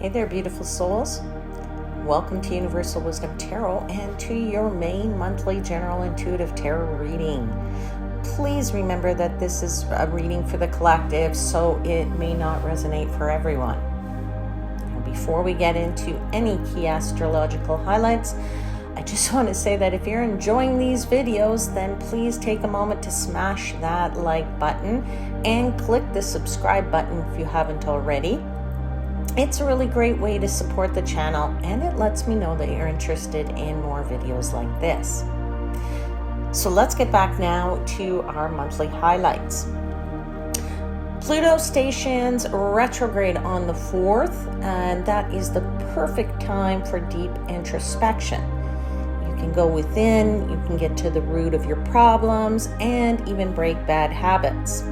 Hey there, beautiful souls. Welcome to Universal Wisdom Tarot and to your main monthly general intuitive tarot reading. Please remember that this is a reading for the collective, so it may not resonate for everyone. Now, before we get into any key astrological highlights, I just want to say that if you're enjoying these videos, then please take a moment to smash that like button and click the subscribe button if you haven't already. It's a really great way to support the channel, and it lets me know that you're interested in more videos like this. So let's get back now to our monthly highlights. Pluto stations retrograde on the 4th, and that is the perfect time for deep introspection. You can go within, you can get to the root of your problems, and even break bad habits.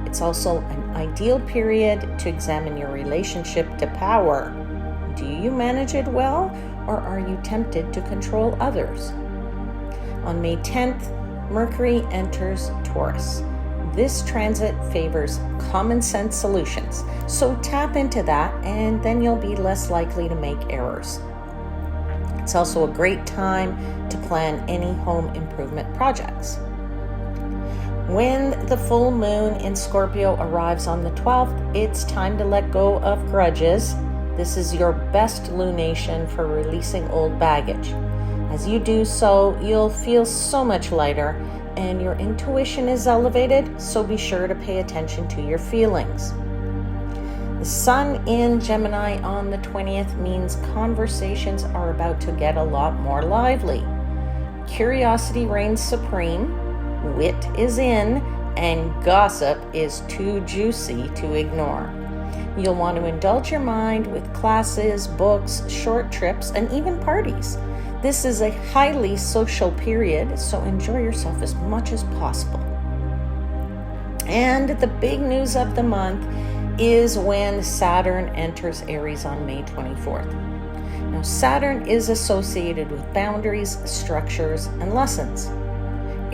It's also an ideal period to examine your relationship to power. Do you manage it well, or are you tempted to control others? On May 10th, Mercury enters Taurus. This transit favors common sense solutions, so tap into that and then you'll be less likely to make errors. It's also a great time to plan any home improvement projects. When the full moon in Scorpio arrives on the 12th, it's time to let go of grudges. This is your best lunation for releasing old baggage. As you do so, you'll feel so much lighter and your intuition is elevated, so be sure to pay attention to your feelings. The sun in Gemini on the 20th means conversations are about to get a lot more lively. Curiosity reigns supreme. Wit is in, and gossip is too juicy to ignore. You'll want to indulge your mind with classes, books, short trips, and even parties. This is a highly social period, so enjoy yourself as much as possible. And the big news of the month is when Saturn enters Aries on May 24th. Now, Saturn is associated with boundaries, structures, and lessons.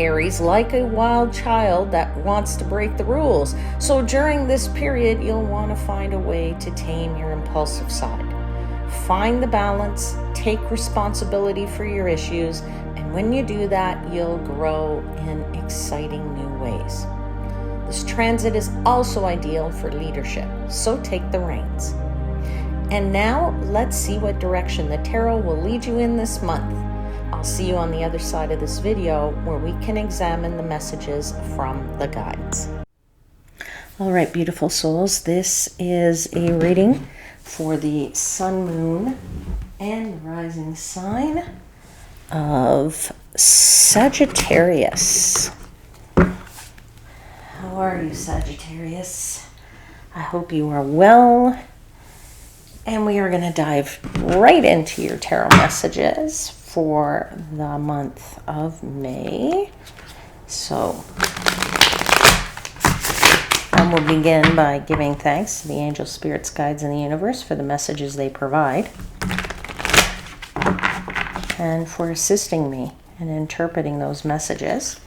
Aries, like a wild child that wants to break the rules. So during this period, you'll want to find a way to tame your impulsive side. Find the balance, take responsibility for your issues, and when you do that, you'll grow in exciting new ways. This transit is also ideal for leadership, so take the reins. And now, let's see what direction the tarot will lead you in this month. I'll see you on the other side of this video where we can examine the messages from the guides. All right, beautiful souls, this is a reading for the sun, moon, and rising sign of Sagittarius. How are you, Sagittarius? I hope you are well. And we are going to dive right into your tarot messages for the month of May. So, and we'll begin by giving thanks to the angels, spirits, guides, and the universe for the messages they provide and for assisting me in interpreting those messages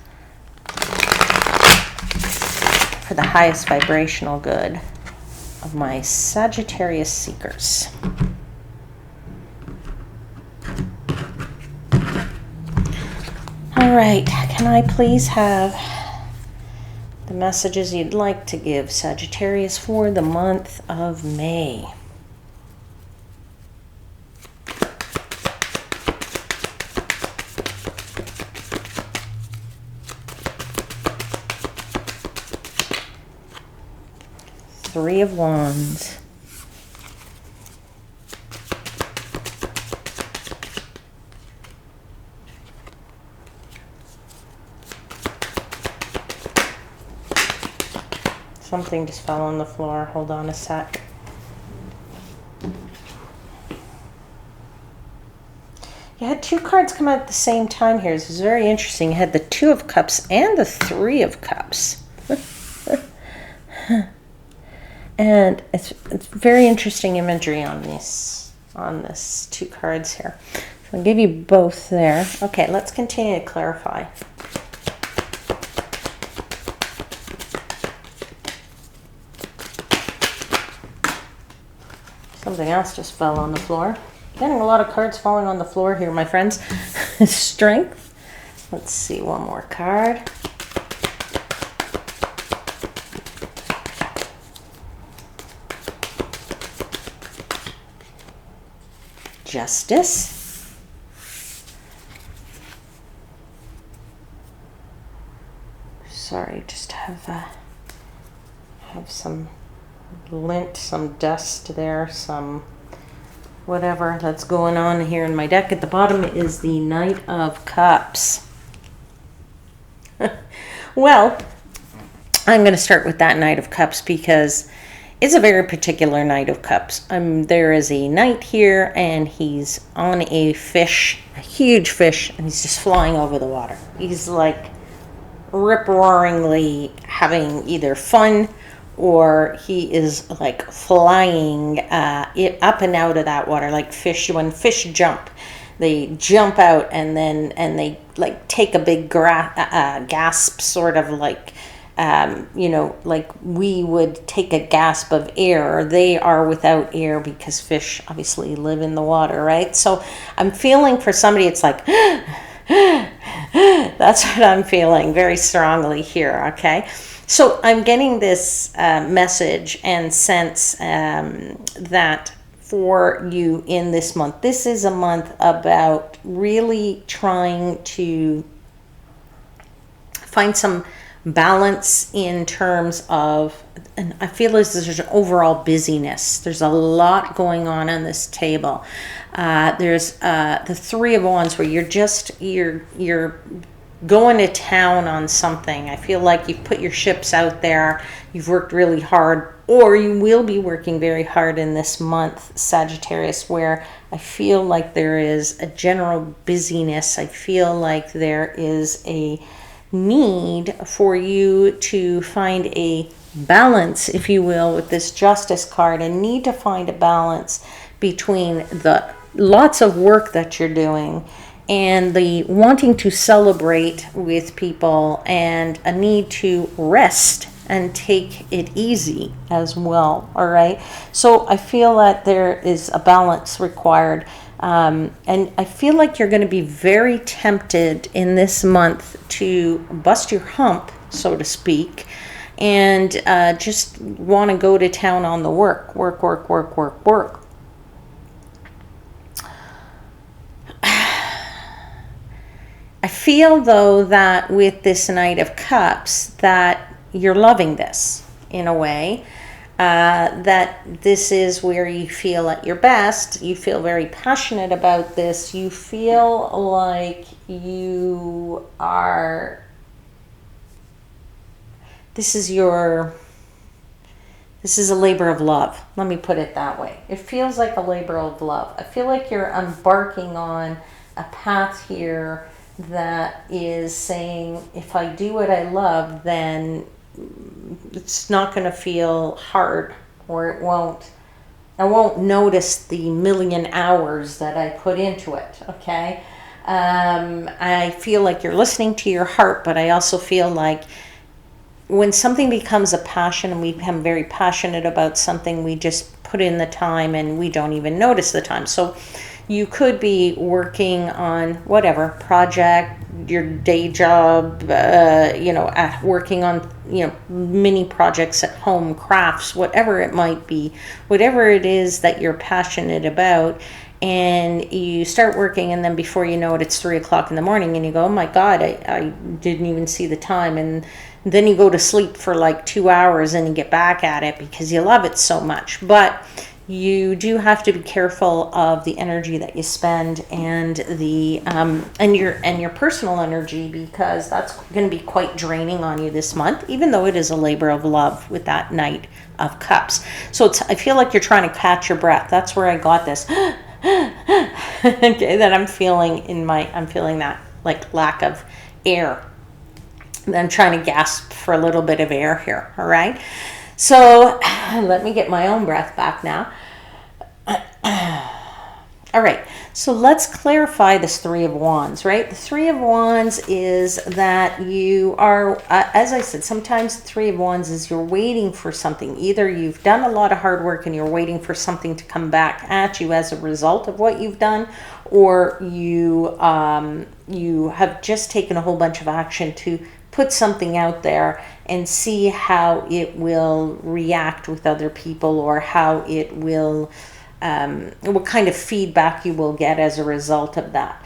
for the highest vibrational good of my Sagittarius seekers. All right, can I please have the messages you'd like to give Sagittarius for the month of May? Three of Wands. Something just fell on the floor. Hold on a sec. You had two cards come out at the same time here. This is very interesting. You had the Two of Cups and the Three of Cups. And it's very interesting imagery on this two cards here. So I'll give you both there. Okay, let's continue to clarify. Something else just fell on the floor. Getting a lot of cards falling on the floor here, my friends. Strength. Let's see, one more card. Justice. Sorry, just have some lint, some dust there, some whatever that's going on here in my deck. At the bottom is the Knight of Cups. Well, I'm going to start with that Knight of Cups because it's a very particular Knight of Cups. There is a knight here, and he's on a fish, a huge fish, and he's just flying over the water. He's like rip-roaringly having either fun, or he is like flying up and out of that water, like fish. When fish jump, they jump out and they like take a big gasp, sort of like, like we would take a gasp of air. They are without air because fish obviously live in the water, right? So I'm feeling for somebody, it's like, that's what I'm feeling very strongly here, okay? So I'm getting this message and sense that for you in this month, this is a month about really trying to find some balance in terms of, and I feel as there's an overall busyness. There's a lot going on this table. There's the Three of Wands, where you're going to town on something. I feel like you've put your ships out there, you've worked really hard, or you will be working very hard in this month, Sagittarius, where I feel like there is a general busyness. I feel like there is a need for you to find a balance, if you will, with this Justice card, and need to find a balance between the lots of work that you're doing and the wanting to celebrate with people, and a need to rest and take it easy as well. All right. So I feel that there is a balance required. And I feel like you're going to be very tempted in this month to bust your hump, so to speak, and just want to go to town on the work. I feel, though, that with this Knight of Cups, that you're loving this in a way. That this is where you feel at your best. You feel very passionate about this. You feel like you are, this is a labor of love. Let me put it that way. It feels like a labor of love. I feel like you're embarking on a path here that is saying, if I do what I love, then it's not going to feel hard, or I won't notice the million hours that I put into it, okay? I feel like you're listening to your heart, but I also feel like when something becomes a passion, and we become very passionate about something, we just put in the time and we don't even notice the time. So you could be working on whatever project, your day job, working on, mini projects at home, crafts, whatever it might be, whatever it is that you're passionate about. And you start working, and then before you know it, it's 3 o'clock in the morning, and you go, oh my God, I didn't even see the time. And then you go to sleep for like 2 hours, and you get back at it because you love it so much. But you do have to be careful of the energy that you spend, and the and your personal energy, because that's going to be quite draining on you this month, even though it is a labor of love with that Knight of Cups. So I feel like you're trying to catch your breath. That's where I got this okay, that I'm feeling that like lack of air. I'm trying to gasp for a little bit of air here. All right. So let me get my own breath back now. All right, so let's clarify this Three of Wands, right? The Three of Wands is that you are, as I said, sometimes the Three of Wands is you're waiting for something. Either you've done a lot of hard work and you're waiting for something to come back at you as a result of what you've done, or you have just taken a whole bunch of action to put something out there and see how it will react with other people, or how it will what kind of feedback you will get as a result of that.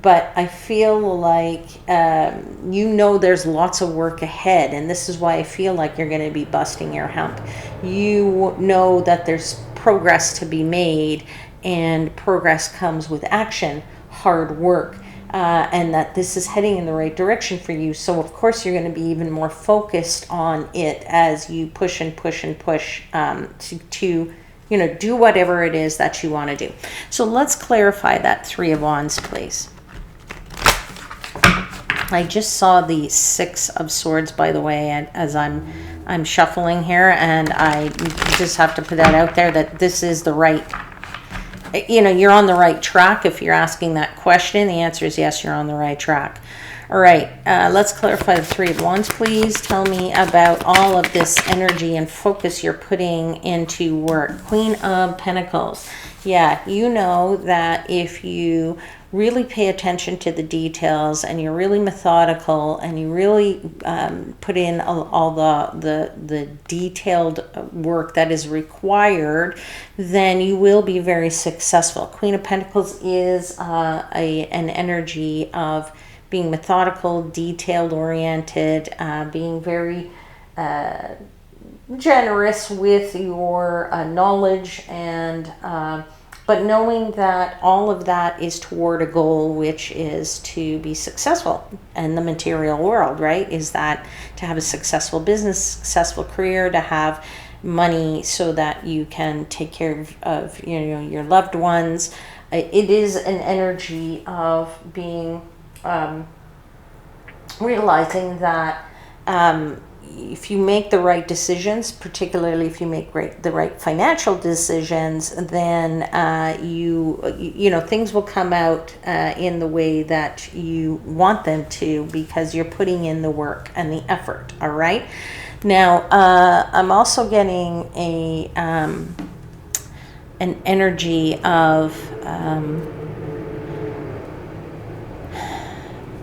But I feel like there's lots of work ahead, and this is why I feel like you're going to be busting your hump. You know that there's progress to be made, and progress comes with action, hard work, and that this is heading in the right direction for you. So of course you're going to be even more focused on it as you push and push and push to do whatever it is that you want to do. So let's clarify that Three of Wands, please. I just saw the Six of Swords, by the way, as I'm shuffling here, and I just have to put that out there that this is the right, you're on the right track. If you're asking that question, the answer is yes, you're on the right track. All right, let's clarify the Three of Wands, please. Tell me about all of this energy and focus you're putting into work. Queen of Pentacles. Yeah, you know that if you really pay attention to the details and you're really methodical and you really put in all the detailed work that is required, then you will be very successful. Queen of Pentacles is an energy of being methodical, detailed-oriented, being very generous with your knowledge, and but knowing that all of that is toward a goal, which is to be successful in the material world, right? Is that to have a successful business, successful career, to have money so that you can take care of your loved ones. It is an energy of being realizing that if you make the right decisions, particularly if you make the right financial decisions, then things will come out in the way that you want them to, because you're putting in the work and the effort. All right. Now, I'm also getting an energy of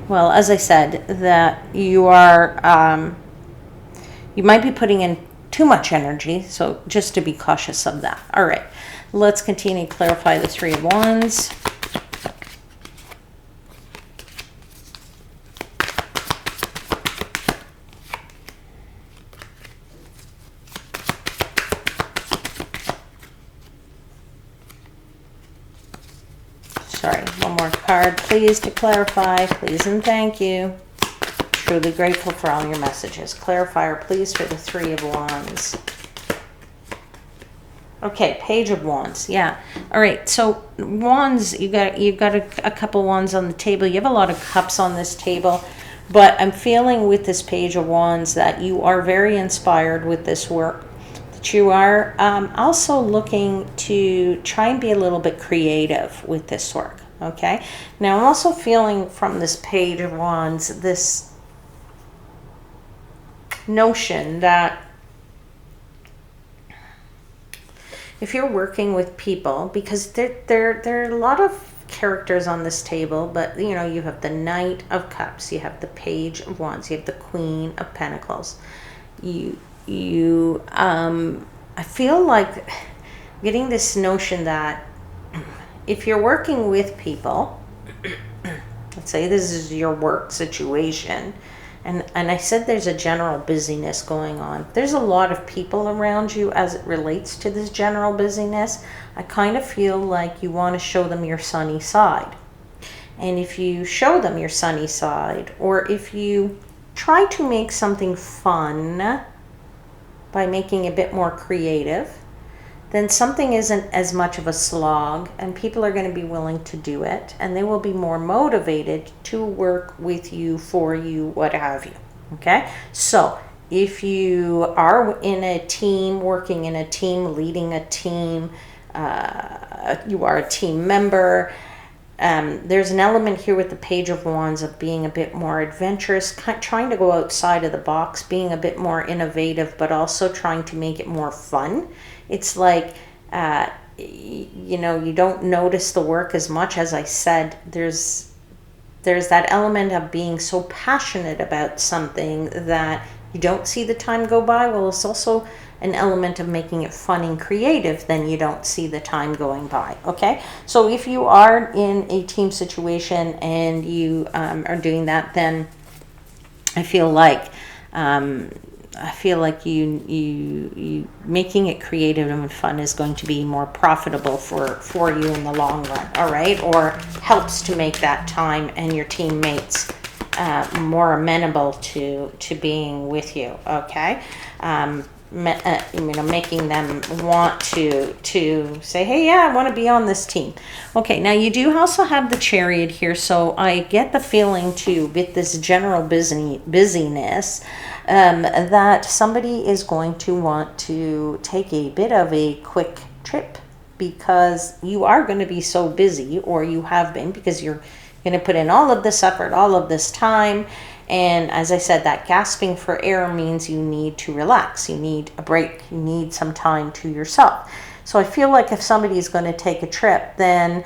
well, as I said, that you might be putting in too much energy, so just to be cautious of that. All right, let's continue to clarify the Three of Wands. Sorry, one more card, please, to clarify. Please and thank you. Truly grateful for all your messages. Clarifier, please, for the Three of Wands. Okay, Page of Wands. Yeah. All right. So wands, you got a couple wands on the table. You have a lot of cups on this table, but I'm feeling with this Page of Wands that you are very inspired with this work. That you are also looking to try and be a little bit creative with this work. Okay. Now I'm also feeling from this Page of Wands this notion that if you're working with people, because there are a lot of characters on this table, but you have the Knight of Cups, you have the Page of Wands, you have the Queen of Pentacles. I feel like getting this notion that if you're working with people, let's say this is your work situation, and I said there's a general busyness going on. There's a lot of people around you as it relates to this general busyness. I kind of feel like you want to show them your sunny side. And if you show them your sunny side, or if you try to make something fun by making a bit more creative, then something isn't as much of a slog, and people are going to be willing to do it, and they will be more motivated to work with you, for you, what have you. Okay? So if you are in a team, working in a team, leading a team, you are a team member. There's an element here with the Page of Wands of being a bit more adventurous, trying to go outside of the box, being a bit more innovative, but also trying to make it more fun. It's like, you know, you don't notice the work as much. As I said, there's that element of being so passionate about something that you don't see the time go by. Well, it's also an element of making it fun and creative, then you don't see the time going by. Okay, so if you are in a team situation and you are doing that, then I feel like you making it creative and fun is going to be more profitable for you in the long run. All right, or helps to make that time and your teammates more amenable to being with you. Okay. You know, making them want to say, hey, yeah, I want to be on this team. Okay, now you do also have the Chariot here, so I get the feeling too, with this general busyness, that somebody is going to want to take a bit of a quick trip, because you are going to be so busy, or you have been, because you're going to put in all of this effort, all of this time. And as I said, that gasping for air means you need to relax. You need a break. You need some time to yourself. So I feel like if somebody is going to take a trip, then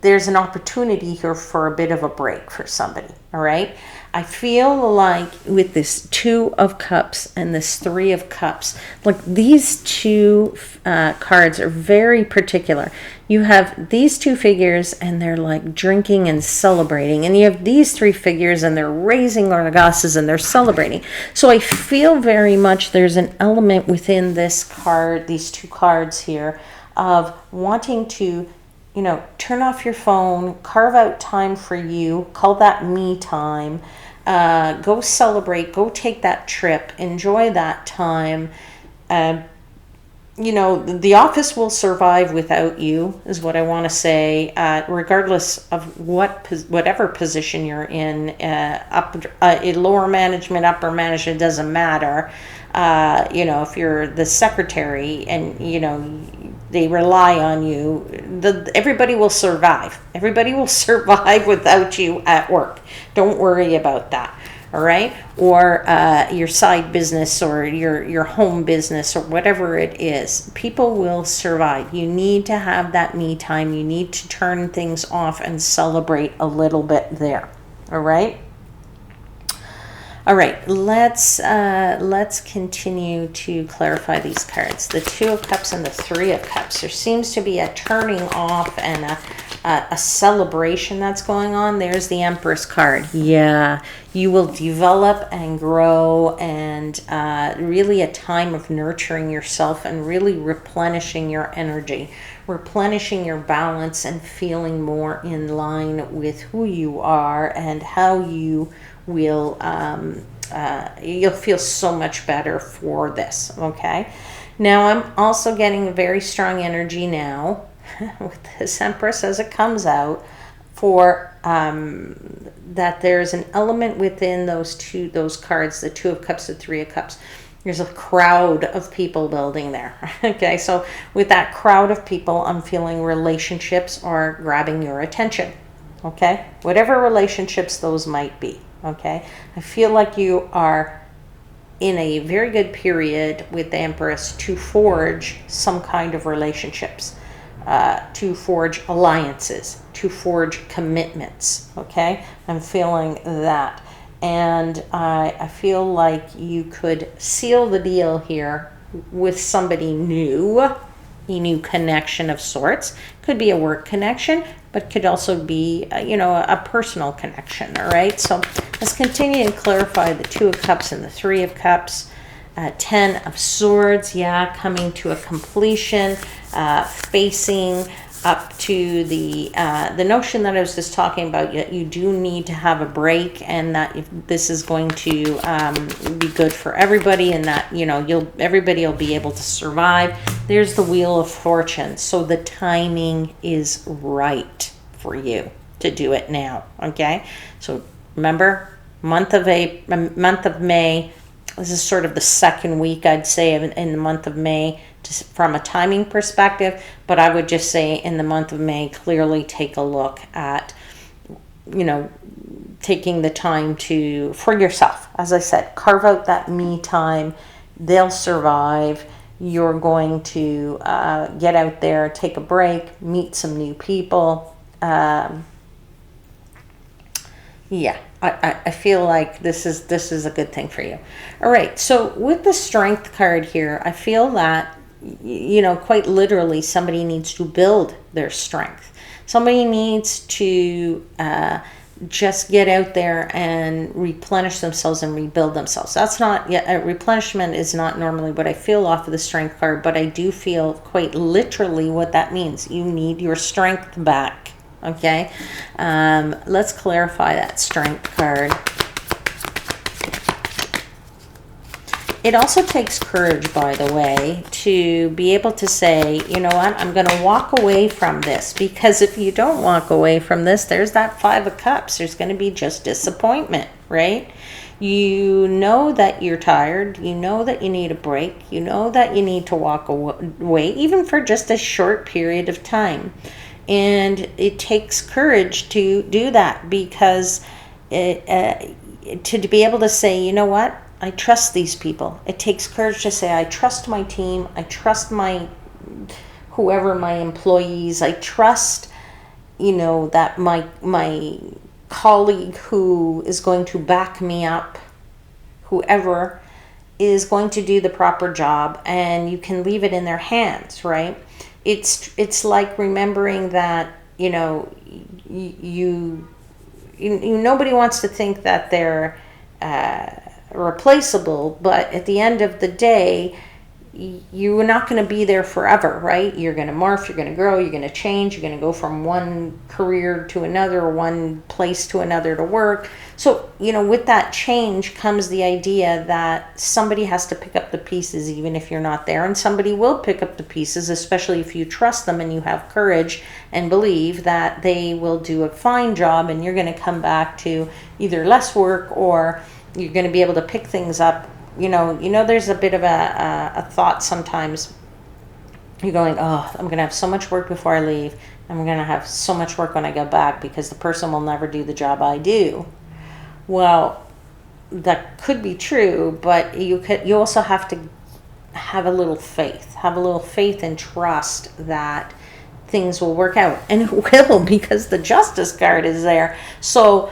there's an opportunity here for a bit of a break for somebody. All right. I feel like with this Two of Cups and this Three of Cups, like these two cards are very particular. You have these two figures and they're like drinking and celebrating. And you have these three figures and they're raising their glasses and they're celebrating. So I feel very much there's an element within this card, these two cards here, of wanting to, you know, turn off your phone, carve out time for you, call that me time, go celebrate, go take that trip, enjoy that time. You know, the office will survive without you, is what I want to say, regardless of whatever position you're in, lower management, upper management, doesn't matter. You know, if you're the secretary and, you know, they rely on you, everybody will survive. Everybody will survive without you at work. Don't worry about that. All right, or your side business or your home business or whatever it is, people will survive. You need to have that me time. You need to turn things off and celebrate a little bit there. All right. All right, let's continue to clarify these cards. The Two of Cups and the Three of Cups. There seems to be a turning off and a celebration that's going on. There's the Empress card. Yeah, you will develop and grow, and really a time of nurturing yourself and really replenishing your energy, replenishing your balance, and feeling more in line with who you are and how you will you'll feel so much better for this. Okay, now I'm also getting a very strong energy now with this Empress as it comes out, for that there's an element within those cards, the Two of Cups, the Three of Cups. There's a crowd of people building there. Okay, so with that crowd of people, I'm feeling relationships are grabbing your attention. Okay, whatever relationships those might be. Okay, I feel like you are in a very good period with the Empress to forge some kind of relationships, to forge alliances, to forge commitments. Okay, I'm feeling that. And I feel like you could seal the deal here with somebody new, a new connection of sorts. Could be a work connection, but could also be, you know, a personal connection. All right, so let's continue and clarify the Two of Cups and the Three of Cups. Ten of Swords, yeah, coming to a completion, facing up to the notion that I was just talking about. You do need to have a break, and that this is going to be good for everybody, and that, you know, everybody will be able to survive. There's the Wheel of Fortune, so the timing is right for you to do it now. Okay, so remember, month of May, This is sort of the second week, I'd say, in the month of May, just from a timing perspective. But I would just say in the month of May, clearly take a look at, taking the time for yourself. As I said, carve out that me time. They'll survive. You're going to get out there, take a break, meet some new people. I feel like this is a good thing for you. All right, so with the Strength card here, I feel that, quite literally, somebody needs to build their strength. Somebody needs to just get out there and replenish themselves and rebuild themselves. That's not yet, replenishment is not normally what I feel off of the Strength card, but I do feel quite literally what that means. You need your strength back. Okay, let's clarify that Strength card. It also takes courage, by the way, to be able to say, you know what, I'm going to walk away from this. Because if you don't walk away from this, there's that Five of Cups. There's going to be just disappointment, right? You know that you're tired. You know that you need a break. You know that you need to walk away, even for just a short period of time. And it takes courage to do that, because to be able to say, you know what, I trust these people. It takes courage to say, I trust my team. I trust my employees. I trust, that my colleague who is going to back me up, whoever is going to do the proper job, and you can leave it in their hands, right? It's like remembering that, nobody wants to think that they're replaceable, but at the end of the day, you're not going to be there forever, right? You're going to morph, you're going to grow, you're going to change, you're going to go from one career to another, one place to another to work. So, with that change comes the idea that somebody has to pick up the pieces, even if you're not there, and somebody will pick up the pieces, especially if you trust them and you have courage and believe that they will do a fine job, and you're going to come back to either less work, or you're going to be able to pick things up. There's a bit of a thought sometimes. You're going, oh, I'm going to have so much work before I leave. I'm going to have so much work when I go back, because the person will never do the job I do. Well, that could be true, but you also have to have a little faith. Have a little faith and trust that things will work out. And it will, because the Justice card is there. So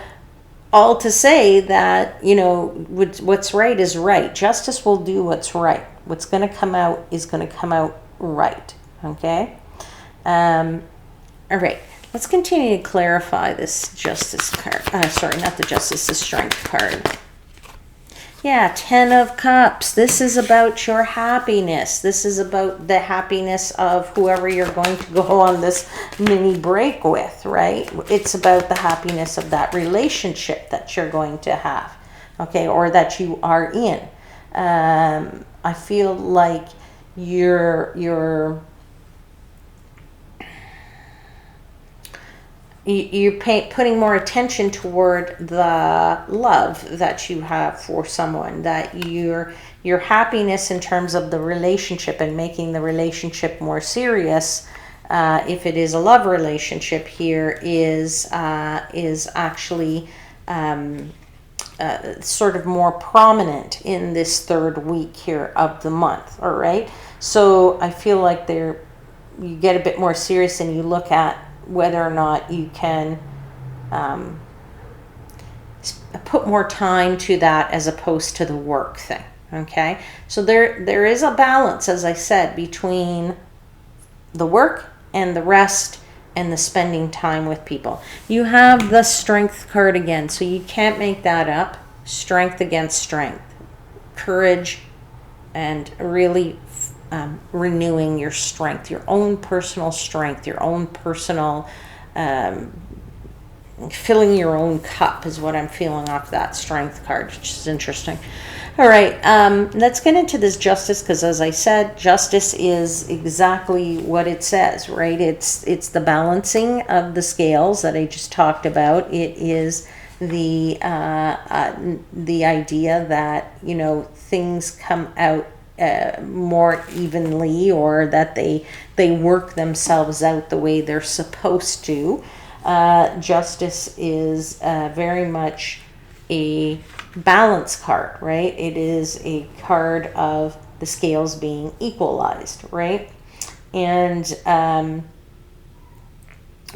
all to say that, what's right is right. Justice will do what's right. What's going to come out is going to come out right. Okay? All right. Let's continue to clarify this Justice card. Sorry, not the Justice, the Strength card. Yeah, 10 of Cups. This is about your happiness. This is about the happiness of whoever you're going to go on this mini break with, right? It's about the happiness of that relationship that you're going to have, okay, or that you are in. I feel like you're putting more attention toward the love that you have for someone, that your happiness in terms of the relationship and making the relationship more serious, if it is a love relationship here, is actually sort of more prominent in this third week here of the month. All right, so I feel like you get a bit more serious and you look at whether or not you can put more time to that as opposed to the work thing. Okay, so there is a balance, as I said, between the work and the rest and the spending time with people. You have the Strength card again, so you can't make that up. Strength against strength, courage, and really renewing your strength, your own personal strength, your own personal filling your own cup is what I'm feeling off that Strength card, which is interesting. All right, let's get into this Justice, because as I said, Justice is exactly what it says, right? It's the balancing of the scales that I just talked about. It is the idea that, you know, things come out more evenly, or that they work themselves out the way they're supposed to. Justice is very much a balance card, right? It is a card of the scales being equalized, right? And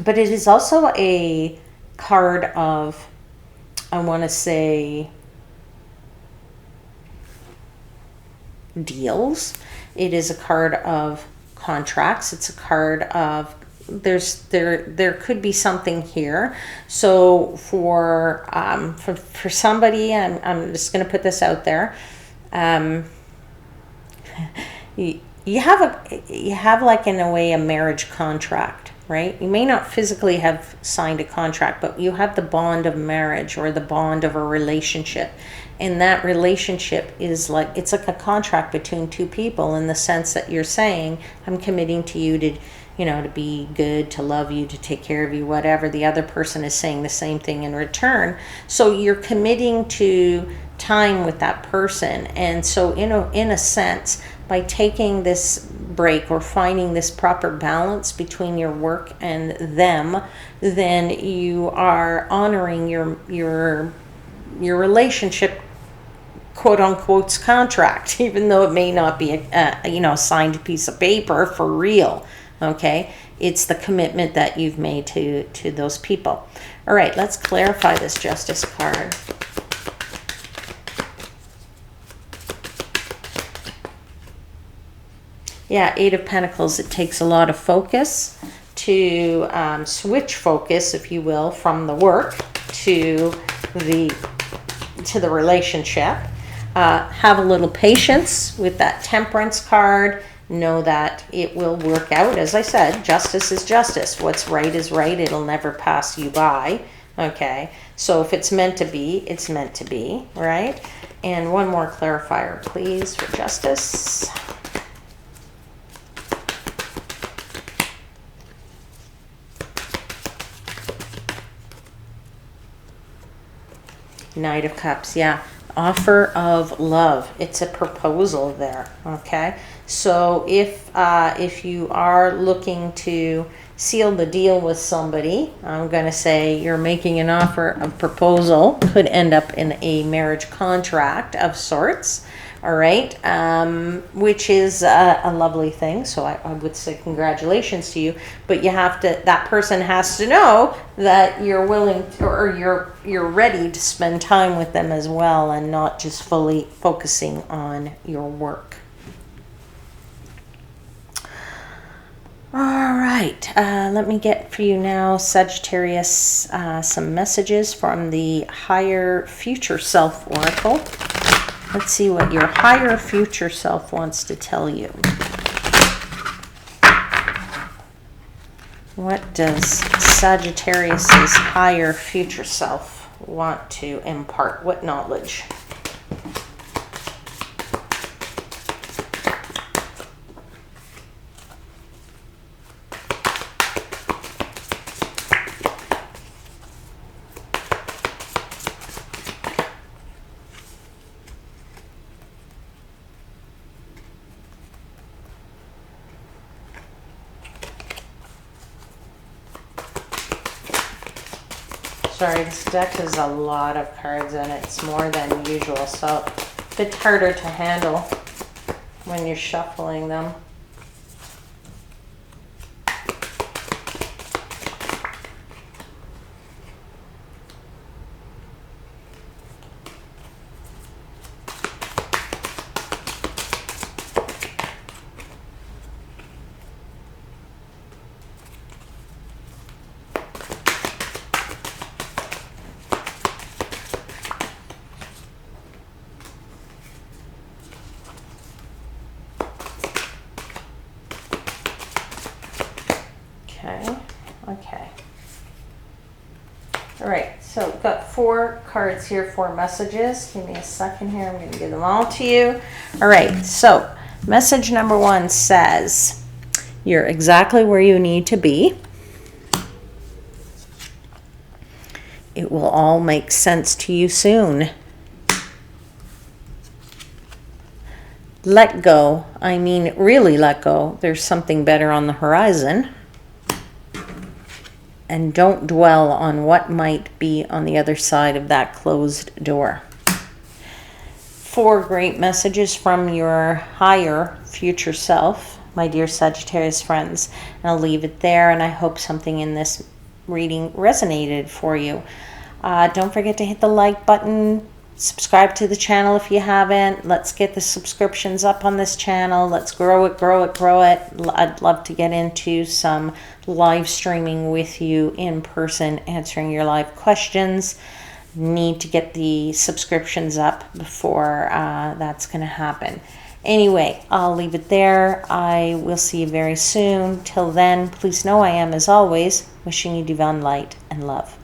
but it is also a card of, I want to say, deals. It is a card of contracts. It's a card of, there could be something here. So for somebody, I'm just going to put this out there. You have like, in a way, a marriage contract, right? You may not physically have signed a contract, but you have the bond of marriage, or the bond of a relationship. And that relationship is like, it's like a contract between two people, in the sense that you're saying, I'm committing to you to, you know, to be good, to love you, to take care of you, whatever. The other person is saying the same thing in return. So you're committing to time with that person. And so in a sense, by taking this break, or finding this proper balance between your work and them, then you are honoring your relationship, quote unquote, contract, even though it may not be a signed piece of paper for real. Okay, it's the commitment that you've made to those people. All right, let's clarify this Justice card. Yeah, Eight of Pentacles. It takes a lot of focus to switch focus, if you will, from the work to the relationship. Have a little patience with that Temperance card. Know that it will work out. As I said, justice is justice. What's right is right. It'll never pass you by. Okay, so if it's meant to be, it's meant to be, right? And one more clarifier, please, for Justice. Knight of Cups, yeah. Offer of love. It's a proposal there, okay? So if you are looking to seal the deal with somebody, I'm going to say you're making an offer of proposal. Could end up in a marriage contract of sorts, all right? Which is a lovely thing. So I would say congratulations to you. But you have to, that person has to know that you're willing to, or you're ready to spend time with them as well, and not just fully focusing on your work. All right, let me get for you now, Sagittarius, some messages from the Higher Future Self Oracle. Let's see what your higher future self wants to tell you. What does Sagittarius's higher future self want to impart? What knowledge? Sorry, this deck has a lot of cards in it. It's more than usual, so a bit harder to handle when you're shuffling them. Okay. All right, so we've got 4 cards here, 4 messages. Give me a second here. I'm going to give them all to you. All right, so message number 1 says, you're exactly where you need to be. it will all make sense to you soon. Let go. I mean, really let go. There's something better on the horizon. And don't dwell on what might be on the other side of that closed door. 4 great messages from your higher future self, my dear Sagittarius friends. And I'll leave it there, and I hope something in this reading resonated for you. Don't forget to hit the like button. Subscribe to the channel if you haven't. Let's get the subscriptions up on this channel. Let's grow it, grow it, grow it. I'd love to get into some live streaming with you in person, answering your live questions. Need to get the subscriptions up before that's going to happen. Anyway, I'll leave it there. I will see you very soon. Till then, please know I am, as always, wishing you divine light and love.